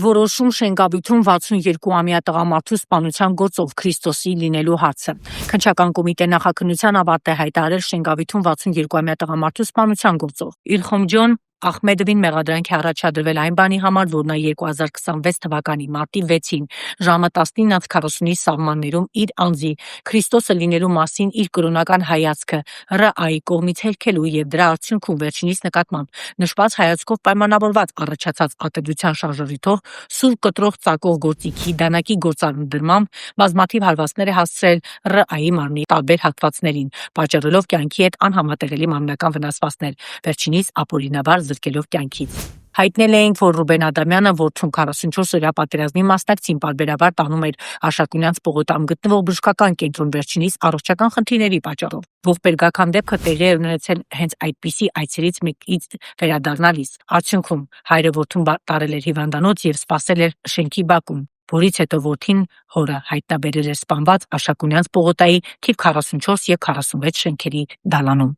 Որոշում Շենգավիթում 62-ամյա տղամարդու սպանության գործով Քրիստոսի լինելու հարցը։ Քննչական կոմիտե նախաքննության ավարտ է հայտարարել Շենգավիթում 62-ամյա տղամարդու սպանության գործով։ Իլխոմջոն Ախմեդովին մեղադրանք է առաջադրվել այն բանի համար, որ նա 2026 թվականի մարտի 6-ին ժամը 19:40-ի սահմաններում իր անձի Քրիստոսը լինելու մասին իր կրոնական հայացքը ՌԱ-ի կողմից հերքելու եւ դրա արդյունքում վերջինիս նկատմամբ նշված հայացքով պայմանավորված առաջացած ատելության շարժառիթով սուր կտրող ծակող գործիքի դանակի գործադրմամբ բազմաթիվ հարվածներ է հասցրել ՌԱ-ի մարմնի տարբեր հատվածներին, պատճառելով կյանքի հետ անհամատեղելի մարմնական վնասվածքներ, վերջինիս ապօրինաբար զրկելով կյանքից։ Հայտնել էինք, որ Ռուբեն Ադամյանը որդուն 44-օրյա պատերազմի մասնակցին պարբերաբար տանում էր Աշակունյանց պողոտամ գտնվող բժշկական կենտրոն վերջինիս առողջական խնդիրների պատճառով։ Ողբերգական դեպքը տեղի է ունեցել հենց այդպիսի այցերից մեկից վերադառնալիս։ Արդյունքում հայրը որդուն տարել էր հիվանդանոց եւ սպասել էր շենքի բակում, որից հետո որդին հորը հայտնաբերել էր սպանված Աշակունյանց պողոտայի թիվ 44 եւ 46 շենքերի դալանում։